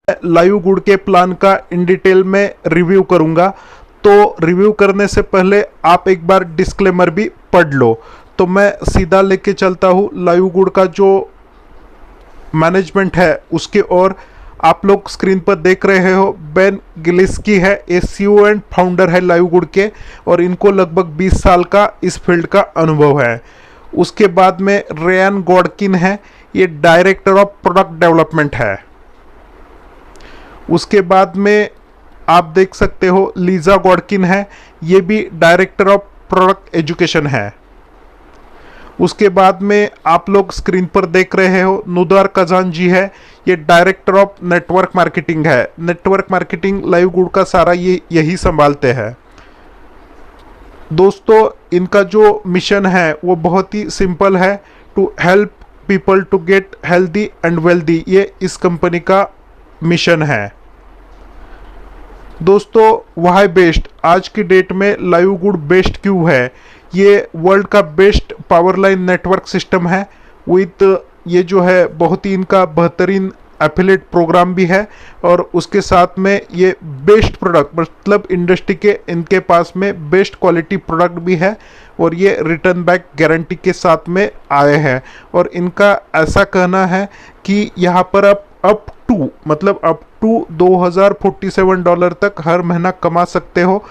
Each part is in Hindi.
लाइव गुड के प्लान का इन डिटेल में रिव्यू करूंगा। तो रिव्यू करने से पहले आप एक बार डिस्क्लेमर भी पढ़ लो। तो मैं सीधा लेके चलता हूँ लाइव गुड का जो मैनेजमेंट है उसके। और आप लोग स्क्रीन पर देख रहे हो बेन गिलिस्की है, ये सीईओ एंड फाउंडर है लाइव गुड के, और इनको लगभग 20 साल का इस फील्ड का अनुभव है। उसके बाद में रेयान गॉडकिन है, ये डायरेक्टर ऑफ प्रोडक्ट डेवलपमेंट है। उसके बाद में आप देख सकते हो लीजा गॉडकिन है, ये भी डायरेक्टर ऑफ प्रोडक्ट एजुकेशन है। उसके बाद में आप लोग स्क्रीन पर देख रहे हो नुदार कजान जी है, ये डायरेक्टर ऑफ नेटवर्क मार्केटिंग है। नेटवर्क मार्केटिंग लाइव गुड का सारा ये यही संभालते हैं। दोस्तों इनका जो मिशन है वो बहुत ही सिंपल है, to help people to get healthy and wealthy, ये इस कंपनी का मिशन है। दोस्तों वाई बेस्ट, आज की डेट में लाइव गुड बेस्ट क्यों है? ये वर्ल्ड का best power line network system है विथ ये जो है बहुत ही इनका बेहतरीन एफिलिएट प्रोग्राम भी है, और उसके साथ में ये बेस्ट प्रोडक्ट मतलब इंडस्ट्री के इनके पास में बेस्ट क्वालिटी प्रोडक्ट भी है, और ये रिटर्न बैक गारंटी के साथ में आए हैं। और इनका ऐसा कहना है कि यहाँ पर अप टू $2047 तक हर महीना कमा सकते हो।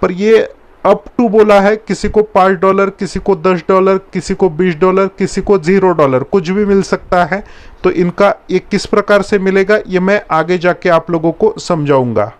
पर ये अप टू बोला है, किसी को $5, किसी को $10, किसी को $20, किसी को $0, कुछ भी मिल सकता है। तो इनका ये किस प्रकार से मिलेगा ये मैं आगे जाके आप लोगों को समझाऊंगा।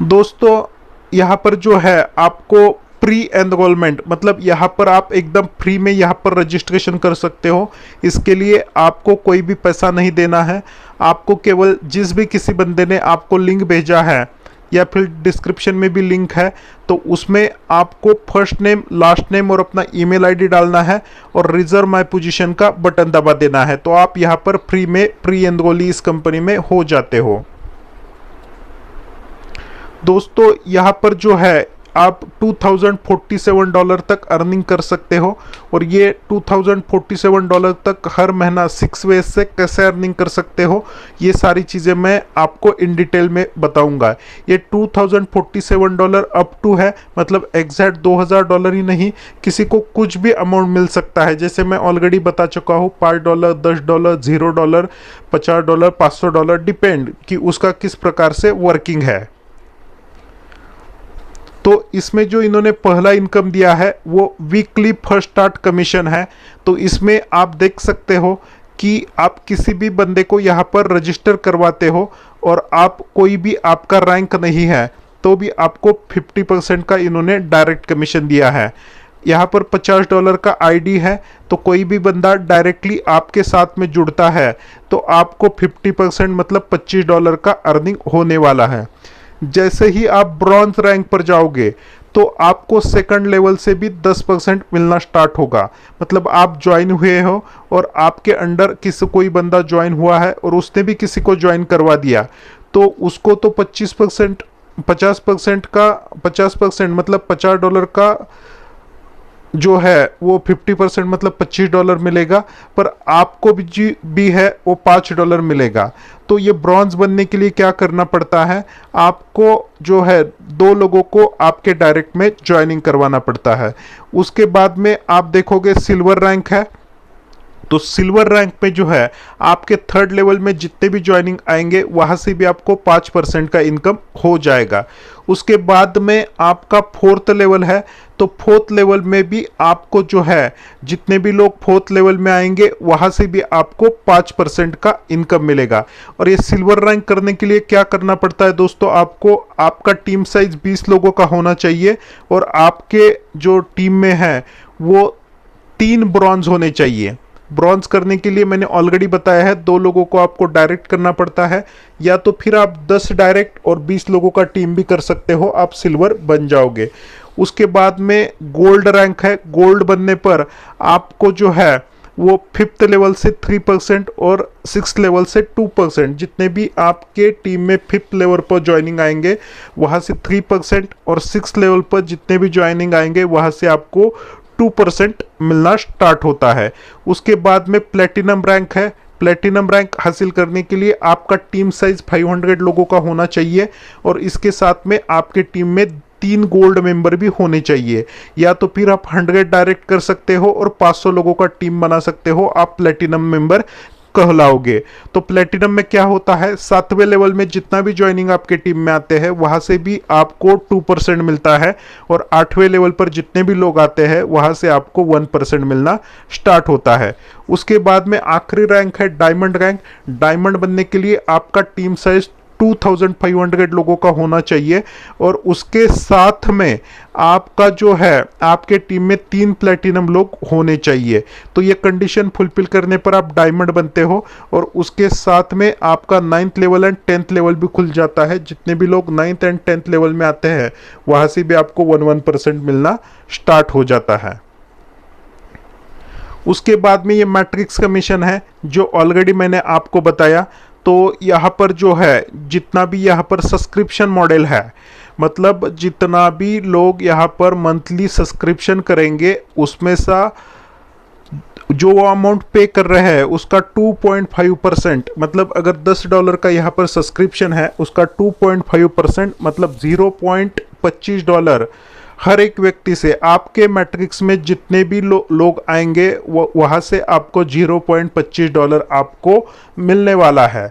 दोस्तों यहाँ पर जो है आपको प्री एनरोलमेंट मतलब यहाँ पर आप एकदम फ्री में यहाँ पर रजिस्ट्रेशन कर सकते हो। इसके लिए आपको कोई भी पैसा नहीं देना है। आपको केवल जिस भी किसी बंदे ने आपको लिंक भेजा है या फिर डिस्क्रिप्शन में भी लिंक है, तो उसमें आपको फर्स्ट नेम, लास्ट नेम और अपना ईमेल आईडी डालना है और रिजर्व माय पोजीशन का बटन दबा देना है। तो आप यहाँ पर फ्री में प्री एनरोली इस कंपनी में हो जाते हो। दोस्तों यहाँ पर जो है आप $2047 तक अर्निंग कर सकते हो, और ये $2047 तक हर महीना 6 वेज से कैसे अर्निंग कर सकते हो ये सारी चीज़ें मैं आपको इन डिटेल में बताऊंगा। ये $2047 अप टू है, मतलब एग्जैक्ट $2000 ही नहीं, किसी को कुछ भी अमाउंट मिल सकता है। जैसे मैं ऑलरेडी बता चुका हूँ $5, $10, $0, $50, $500, डिपेंड कि उसका किस प्रकार से वर्किंग है। तो इसमें जो इन्होंने पहला इनकम दिया है वो वीकली फर्स्ट स्टार्ट कमीशन है। तो इसमें आप देख सकते हो कि आप किसी भी बंदे को यहाँ पर रजिस्टर करवाते हो और आप कोई भी आपका रैंक नहीं है तो भी आपको 50% का इन्होंने डायरेक्ट कमीशन दिया है। यहाँ पर $50 का आईडी है, तो कोई भी बंदा डायरेक्टली आपके साथ में जुड़ता है तो आपको 50% मतलब $25 का अर्निंग होने वाला है। जैसे ही आप ब्रॉन्ज रैंक पर जाओगे तो आपको सेकंड लेवल से भी 10% मिलना स्टार्ट होगा। मतलब आप ज्वाइन हुए हो और आपके अंडर कोई बंदा ज्वाइन हुआ है और उसने भी किसी को ज्वाइन करवा दिया, तो उसको तो 50% मतलब $50 का जो है वो 50% मतलब $25 मिलेगा, पर आपको भी है वो $5 मिलेगा। तो ये ब्रॉन्ज बनने के लिए क्या करना पड़ता है, आपको जो है 2 लोगों को आपके डायरेक्ट में ज्वाइनिंग करवाना पड़ता है। उसके बाद में आप देखोगे सिल्वर रैंक है, तो सिल्वर रैंक में जो है आपके थर्ड लेवल में जितने भी ज्वाइनिंग आएंगे वहां से भी आपको 5% का इनकम हो जाएगा। उसके बाद में आपका फोर्थ लेवल है, तो फोर्थ लेवल में भी आपको जो है जितने भी लोग फोर्थ लेवल में आएंगे वहां से भी आपको 5% का इनकम मिलेगा। और ये सिल्वर रैंक करने के लिए क्या करना पड़ता है दोस्तों, आपको आपका टीम साइज 20 लोगों का होना चाहिए और आपके जो टीम में है वो 3 ब्रॉन्ज होने चाहिए। ब्रॉन्ज करने के लिए मैंने ऑलरेडी बताया है 2 लोगों को आपको डायरेक्ट करना पड़ता है, या तो फिर आप 10 डायरेक्ट और 20 लोगों का टीम भी कर सकते हो, आप सिल्वर बन जाओगे। उसके बाद में गोल्ड रैंक है, गोल्ड बनने पर आपको जो है वो 5th लेवल से 3% और 6th लेवल से 2%, जितने भी आपके टीम में 5th लेवल पर ज्वाइनिंग आएंगे वहाँ से 3% और 6th लेवल पर जितने भी ज्वाइनिंग आएंगे वहाँ से आपको 2% मिलना स्टार्ट होता है। उसके बाद में प्लेटिनम रैंक है, प्लेटिनम रैंक हासिल करने के लिए आपका टीम साइज 500 लोगों का होना चाहिए और इसके साथ में आपके टीम में 3 गोल्ड मेंबर भी होने चाहिए। या तो फिर आप 100 डायरेक्ट कर सकते हो और 500 लोगों का टीम बना सकते हो, आप प्लेटिनम मेंबर कहलाओगे। तो प्लेटिनम में क्या होता है, 7वें लेवल में जितना भी ज्वाइनिंग आपके टीम में आते हैं वहां से भी आपको 2% मिलता है और 8वें लेवल पर जितने भी लोग आते हैं वहां से आपको 1% मिलना स्टार्ट होता है। उसके बाद में आखिरी रैंक है डायमंड रैंक। डायमंड बनने के लिए आपका टीम साइज 2500 लोगों का होना चाहिए और उसके साथ में आपका जो है आपके टीम में 3 प्लेटिनम लोग होने चाहिए। तो ये कंडीशन फुलफिल करने पर आप डायमंड बनते हो और उसके साथ में आपका 9th level and 10th level भी खुल जाता है। जितने भी लोग 9th एंड 10th लेवल में आते हैं वहां से भी आपको 1% मिलना स्टार्ट हो जाता है। उसके बाद में ये मैट्रिक्स का मिशन है जो ऑलरेडी मैंने आपको बताया। तो यहाँ पर जो है जितना भी यहाँ पर सब्सक्रिप्शन मॉडल है, मतलब जितना भी लोग यहाँ पर मंथली सब्सक्रिप्शन करेंगे उसमें सा जो अमाउंट पे कर रहे हैं उसका 2.5%, मतलब अगर $10 का यहाँ पर सब्सक्रिप्शन है उसका 2.5% मतलब $0.25 हर एक व्यक्ति से आपके मैट्रिक्स में जितने भी लोग आएंगे वहाँ से आपको $0.25 आपको मिलने वाला है।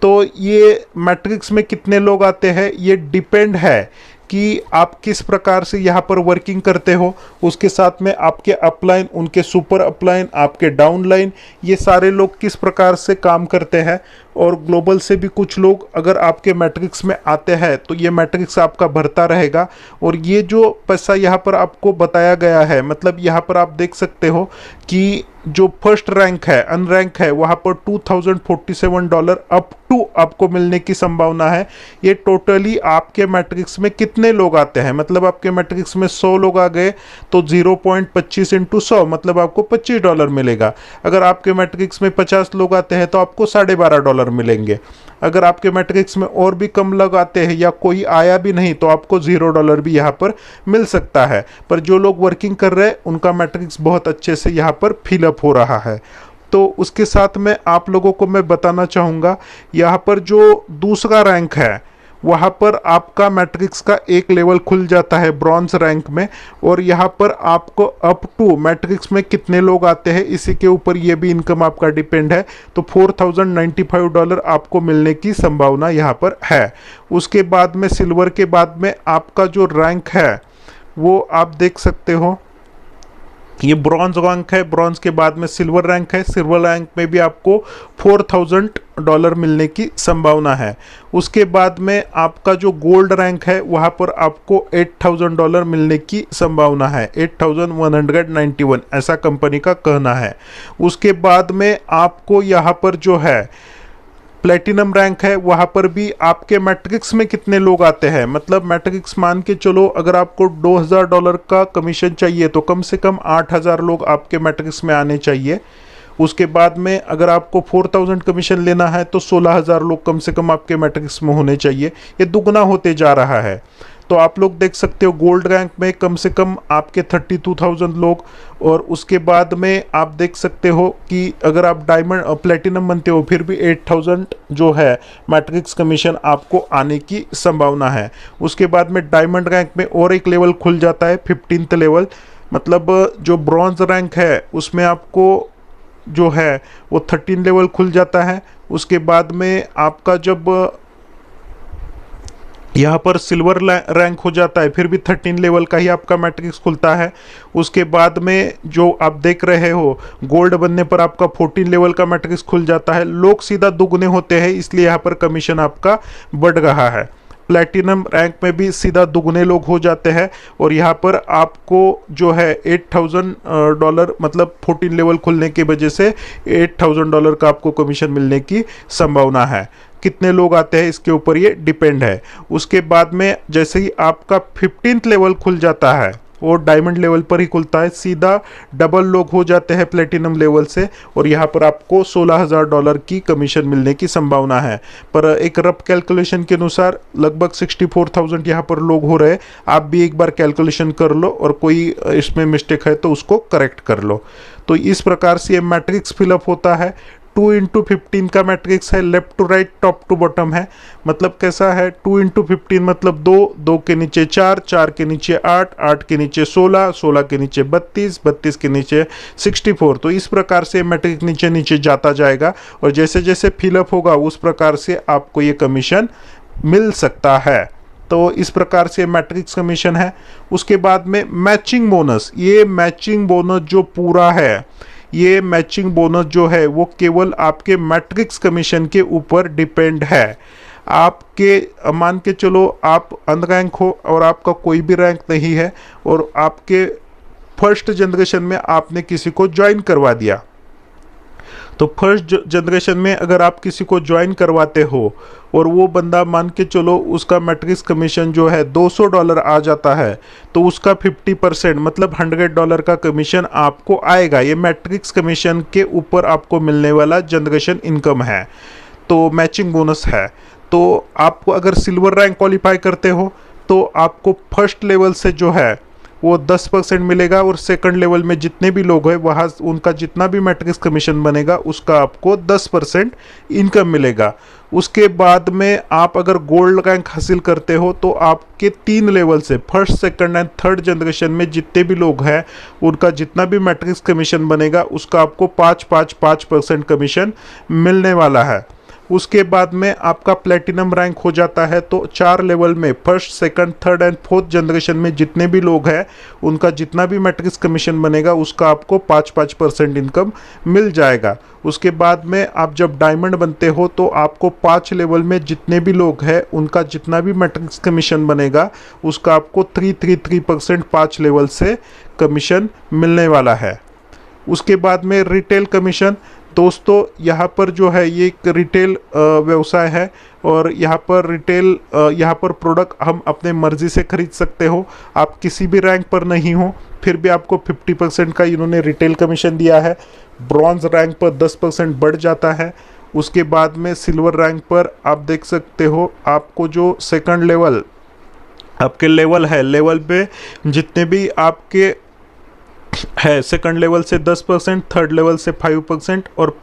तो ये मैट्रिक्स में कितने लोग आते हैं ये डिपेंड है कि आप किस प्रकार से यहाँ पर वर्किंग करते हो। उसके साथ में आपके अपलाइन, उनके सुपर अपलाइन, आपके डाउनलाइन, ये सारे लोग किस प्रकार से काम करते हैं। और ग्लोबल से भी कुछ लोग अगर आपके मैट्रिक्स में आते हैं तो ये मैट्रिक्स आपका बढ़ता रहेगा। और ये जो पैसा यहाँ पर आपको बताया गया है, मतलब यहाँ पर आप देख सकते हो कि जो फर्स्ट रैंक है, अनरैंक है, वहाँ पर $2047 अप टू आपको मिलने की संभावना है। ये टोटली आपके मैट्रिक्स में कितने लोग आते हैं, मतलब आपके मैट्रिक्स में 100 लोग आ गए तो 0.25 इंटू 100 मतलब आपको $25 मिलेगा। अगर आपके मैट्रिक्स में 50 लोग आते हैं तो आपको $12.5 मिलेंगे। अगर आपके मैट्रिक्स में और भी कम लोग आते हैं या कोई आया भी नहीं तो आपको $0 भी यहाँ पर मिल सकता है। पर जो लोग वर्किंग कर रहे हैं उनका मैट्रिक्स बहुत अच्छे से यहाँ पर फिलअप हो रहा है। तो उसके साथ में आप लोगों को मैं बताना चाहूँगा यहाँ पर जो दूसरा रैंक है वहाँ पर आपका मैट्रिक्स का एक लेवल खुल जाता है ब्रॉन्ज रैंक में। और यहाँ पर आपको अप टू मैट्रिक्स में कितने लोग आते हैं इसी के ऊपर ये भी इनकम आपका डिपेंड है। तो $4095 आपको मिलने की संभावना यहाँ पर है। उसके बाद में सिल्वर के बाद में आपका जो रैंक है वो आप देख सकते हो, ये ब्रॉन्ज रैंक है, ब्रॉन्ज के बाद में सिल्वर रैंक है। सिल्वर रैंक में भी आपको $4000 मिलने की संभावना है। उसके बाद में आपका जो गोल्ड रैंक है वहाँ पर आपको $8000 मिलने की संभावना है, 8191 ऐसा कंपनी का कहना है। उसके बाद में आपको यहाँ पर जो है प्लेटिनम रैंक है वहाँ पर भी आपके मैट्रिक्स में कितने लोग आते हैं, मतलब मैट्रिक्स मान के चलो अगर आपको $2000 का कमीशन चाहिए तो कम से कम 8000 लोग आपके मैट्रिक्स में आने चाहिए। उसके बाद में अगर आपको 4000 कमीशन लेना है तो 16000 लोग कम से कम आपके मैट्रिक्स में होने चाहिए। ये दुगना होते जा रहा है। तो आप लोग देख सकते हो गोल्ड रैंक में कम से कम आपके 32,000 लोग। और उसके बाद में आप देख सकते हो कि अगर आप डायमंड प्लेटिनम बनते हो फिर भी 8000 जो है मैट्रिक्स कमीशन आपको आने की संभावना है। उसके बाद में डायमंड रैंक में और एक लेवल खुल जाता है 15th लेवल, मतलब जो ब्रॉन्ज रैंक है उसमें आपको जो है वो 13 लेवल खुल जाता है। उसके बाद में आपका जब यहाँ पर सिल्वर रैंक हो जाता है फिर भी 13 लेवल का ही आपका मैट्रिक्स खुलता है। उसके बाद में जो आप देख रहे हो गोल्ड बनने पर आपका 14 लेवल का मैट्रिक्स खुल जाता है। लोग सीधा दुगने होते हैं इसलिए यहाँ पर कमीशन आपका बढ़ रहा है। प्लैटिनम रैंक में भी सीधा दुगने लोग हो जाते हैं और यहाँ पर आपको जो है $8000 मतलब 14 लेवल खुलने की वजह से $8000 का आपको कमीशन मिलने की संभावना है। कितने लोग आते हैं इसके ऊपर ये डिपेंड है। उसके बाद में जैसे ही आपका 15th लेवल खुल जाता है और डायमंड लेवल पर ही खुलता है, सीधा डबल लोग हो जाते हैं प्लेटिनम लेवल से और यहाँ पर आपको $16000 की कमीशन मिलने की संभावना है। पर एक रफ कैलकुलेशन के अनुसार लगभग 64,000 यहाँ पर लोग हो रहे। आप भी एक बार कैलकुलेशन कर लो और कोई इसमें मिस्टेक है तो उसको करेक्ट कर लो। तो इस प्रकार से ये मैट्रिक्स फिलअप होता है। 2x15 का मैट्रिक्स है, left to right top to bottom है। मतलब कैसा है, 2x15 मतलब 2, 2 के नीचे 4, 4 के नीचे 8, 8 के नीचे 16, 16 के नीचे 32, 32 के नीचे 64। तो इस प्रकार से मैट्रिक्स नीचे नीचे जाता जाएगा और जैसे जैसे फिलअप होगा उस प्रकार से आपको ये कमीशन मिल सकता है। तो इस प्रकार से मैट्रिक्स कमीशन है। उसके बाद में मैचिंग बोनस, ये मैचिंग बोनस जो पूरा है, ये मैचिंग बोनस जो है वो केवल आपके मैट्रिक्स कमीशन के ऊपर डिपेंड है। आपके मान के चलो आप अनरैंक हो और आपका कोई भी रैंक नहीं है और आपके फर्स्ट जनरेशन में आपने किसी को ज्वाइन करवा दिया, तो फर्स्ट जनरेशन में अगर आप किसी को ज्वाइन करवाते हो और वो बंदा मान के चलो उसका मैट्रिक्स कमीशन जो है $200 आ जाता है, तो उसका 50% मतलब $100 का कमीशन आपको आएगा। ये मैट्रिक्स कमीशन के ऊपर आपको मिलने वाला जनरेशन इनकम है, तो मैचिंग बोनस है। तो आपको अगर सिल्वर रैंक क्वालिफाई करते हो तो आपको फर्स्ट लेवल से जो है वो 10% मिलेगा और सेकंड लेवल में जितने भी लोग हैं वहाँ उनका जितना भी मैट्रिक्स कमीशन बनेगा उसका आपको 10% इनकम मिलेगा। उसके बाद में आप अगर गोल्ड रैंक हासिल करते हो तो आपके 3 लेवल से first second and third generation में जितने भी लोग हैं उनका जितना भी मैट्रिक्स कमीशन बनेगा उसका आपको 5% कमीशन मिलने वाला है। उसके बाद में आपका प्लेटिनम रैंक हो जाता है तो 4 लेवल में first second third and fourth generation में जितने भी लोग हैं उनका जितना भी मैट्रिक्स कमीशन बनेगा उसका आपको 5% इनकम मिल जाएगा। उसके बाद में आप जब डायमंड बनते हो तो आपको 5 लेवल में जितने भी लोग हैं उनका जितना भी मैट्रिक्स कमीशन बनेगा उसका आपको 333% 5 लेवल से कमीशन मिलने वाला है। उसके बाद में रिटेल कमीशन, दोस्तों यहाँ पर जो है ये एक रिटेल व्यवसाय है और यहाँ पर प्रोडक्ट हम अपने मर्जी से खरीद सकते हो। आप किसी भी रैंक पर नहीं हो फिर भी आपको 50% का इन्होंने रिटेल कमीशन दिया है। ब्रॉन्ज रैंक पर 10% बढ़ जाता है। उसके बाद में सिल्वर रैंक पर आप देख सकते हो आपको जो सेकंड लेवल आपके लेवल है, लेवल पे जितने भी आपके है सेकंड लेवल से 10%, थर्ड लेवल से 5% और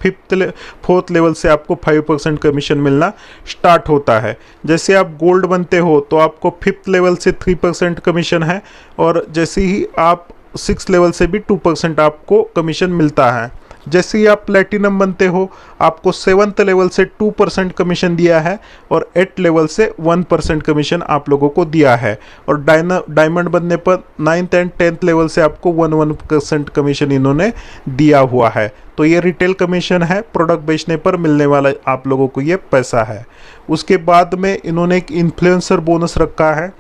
फोर्थ लेवल से आपको 5% कमीशन मिलना स्टार्ट होता है। जैसे आप गोल्ड बनते हो तो आपको 5th लेवल से 3% कमीशन है और जैसे ही आप 6th लेवल से भी 2% आपको कमीशन मिलता है। जैसे ही आप प्लेटिनम बनते हो आपको 7th लेवल से 2% कमीशन दिया है और 8th लेवल से 1% कमीशन आप लोगों को दिया है और डायमंड बनने पर 9th एंड 10th लेवल से आपको 1% कमीशन इन्होंने दिया हुआ है। तो ये रिटेल कमीशन है, प्रोडक्ट बेचने पर मिलने वाला आप लोगों को ये पैसा है। उसके बाद में इन्होंने एक इन्फ्लुएंसर बोनस रखा है।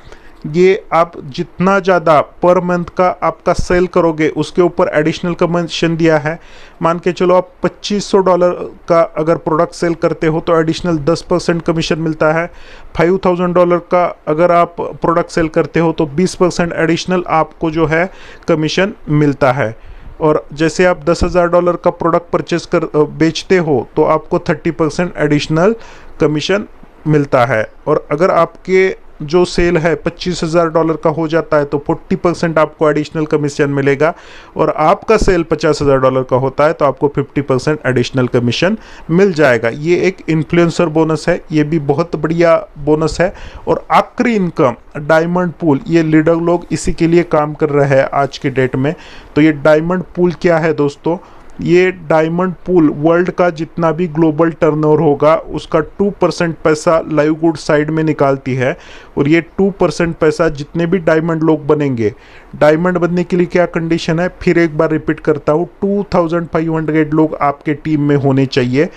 ये आप जितना ज़्यादा पर मंथ का आपका सेल करोगे उसके ऊपर एडिशनल कमीशन दिया है। मान के चलो आप $2500 का अगर प्रोडक्ट सेल करते हो तो एडिशनल 10% कमीशन मिलता है। $5000 का अगर आप प्रोडक्ट सेल करते हो तो 20% एडिशनल आपको जो है कमीशन मिलता है। और जैसे आप $10,000 का प्रोडक्ट परचेज कर बेचते हो तो आपको 30% एडिशनल कमीशन मिलता है। और अगर आपके जो सेल है $25,000 का हो जाता है तो 40% आपको एडिशनल कमीशन मिलेगा और आपका सेल $50,000 का होता है तो आपको 50% एडिशनल कमीशन मिल जाएगा। ये एक इन्फ्लुएंसर बोनस है, ये भी बहुत बढ़िया बोनस है। और आखिरी इनकम डायमंड पूल, ये लीडर लोग इसी के लिए काम कर रहे हैं आज के डेट में। तो ये डायमंड पूल क्या है दोस्तों, ये डायमंड पूल वर्ल्ड का जितना भी ग्लोबल टर्नओवर होगा उसका 2% पैसा लाइव गुड साइड में निकालती है और ये 2% पैसा जितने भी डायमंड लोग बनेंगे, डायमंड बनने के लिए क्या कंडीशन है फिर एक बार रिपीट करता हूँ, 2500 लोग आपके टीम में होने चाहिए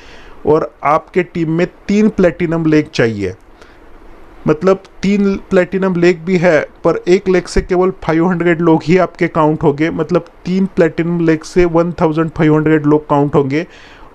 और आपके टीम में 3 प्लेटिनम लेग चाहिए। मतलब 3 प्लेटिनम लेग भी है पर एक लेग से केवल 500 लोग ही आपके काउंट होंगे। मतलब 3 प्लेटिनम लेग से 1500 लोग काउंट होंगे।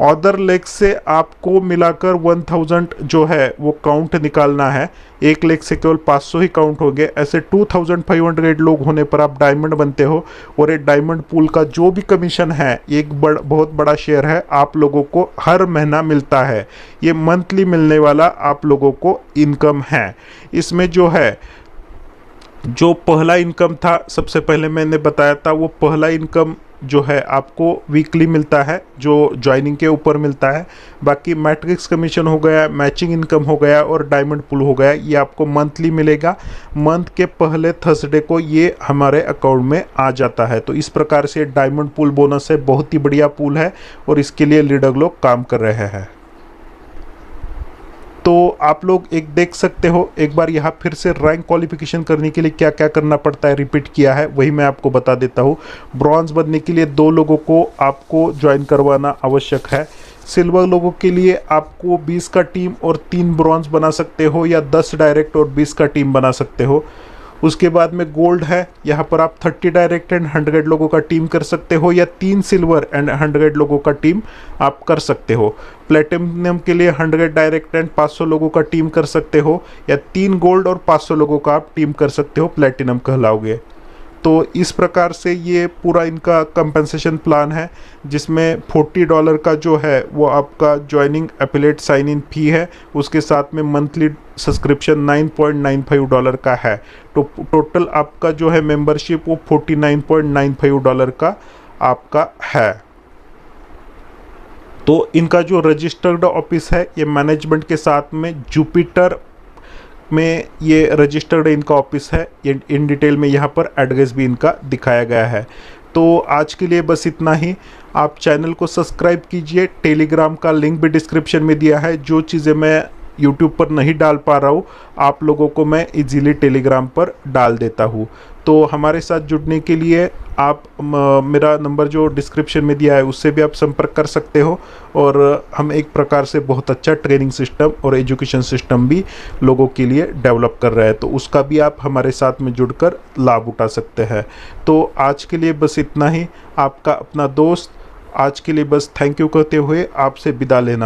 अदर लेग से आपको मिलाकर 1000 जो है वो काउंट निकालना है। एक लेग से केवल 500 ही काउंट होंगे। ऐसे 2500 लोग होने पर आप डायमंड बनते हो और ये डायमंड पूल का जो भी कमीशन है एक बहुत बड़ा शेयर है, आप लोगों को हर महीना मिलता है। ये मंथली मिलने वाला आप लोगों को इनकम है। इसमें जो है जो पहला इनकम था, सबसे पहले मैंने बताया था, वो पहला इनकम जो है आपको वीकली मिलता है, जो ज्वाइनिंग के ऊपर मिलता है। बाकी मैट्रिक्स कमीशन हो गया, मैचिंग इनकम हो गया और डायमंड पुल हो गया, ये आपको मंथली मिलेगा। मंथ के पहले थर्सडे को ये हमारे अकाउंट में आ जाता है। तो इस प्रकार से डायमंड पुल बोनस है, बहुत ही बढ़िया पुल है और इसके लिए लीडर लोग काम कर रहे हैं। तो आप लोग एक देख सकते हो, एक बार यहाँ फिर से रैंक क्वालिफिकेशन करने के लिए क्या क्या करना पड़ता है, रिपीट किया है, वही मैं आपको बता देता हूँ। ब्रॉन्ज बनने के लिए 2 लोगों को आपको ज्वाइन करवाना आवश्यक है। सिल्वर लोगों के लिए आपको 20 का टीम और 3 ब्रॉन्ज बना सकते हो, या 10 डायरेक्ट और 20 का टीम बना सकते हो। उसके बाद में गोल्ड है, यहाँ पर आप 30 डायरेक्ट एंड 100 लोगों का टीम कर सकते हो, या 3 सिल्वर एंड 100 लोगों का टीम आप कर सकते हो। प्लेटिनम के लिए 100 डायरेक्ट एंड 500 लोगों का टीम कर सकते हो, या 3 गोल्ड और 500 लोगों का आप टीम कर सकते हो, प्लेटिनम कहलाओगे। तो इस प्रकार से ये पूरा इनका कंपनसेशन प्लान है, जिसमें $40 का जो है वो आपका ज्वाइनिंग एफिलिएट साइन इन फी है, उसके साथ में मंथली सब्सक्रिप्शन $9.95 का है। तो टोटल आपका जो है मेंबरशिप वो $49.95 का आपका है। तो इनका जो रजिस्टर्ड ऑफिस है ये मैनेजमेंट के साथ में जुपिटर में ये रजिस्टर्ड इनका ऑफिस है। ये इन डिटेल में यहाँ पर एड्रेस भी इनका दिखाया गया है। तो आज के लिए बस इतना ही। आप चैनल को सब्सक्राइब कीजिए, टेलीग्राम का लिंक भी डिस्क्रिप्शन में दिया है। जो चीज़ें मैं यूट्यूब पर नहीं डाल पा रहा हूँ, आप लोगों को मैं इजीली टेलीग्राम पर डाल देता हूँ। तो हमारे साथ जुड़ने के लिए आप मेरा नंबर जो डिस्क्रिप्शन में दिया है उससे भी आप संपर्क कर सकते हो। और हम एक प्रकार से बहुत अच्छा ट्रेनिंग सिस्टम और एजुकेशन सिस्टम भी लोगों के लिए डेवलप कर रहे हैं, तो उसका भी आप हमारे साथ में जुड़कर लाभ उठा सकते हैं। तो आज के लिए बस इतना ही। आपका अपना दोस्त आज के लिए बस थैंक यू कहते हुए आपसे विदा लेना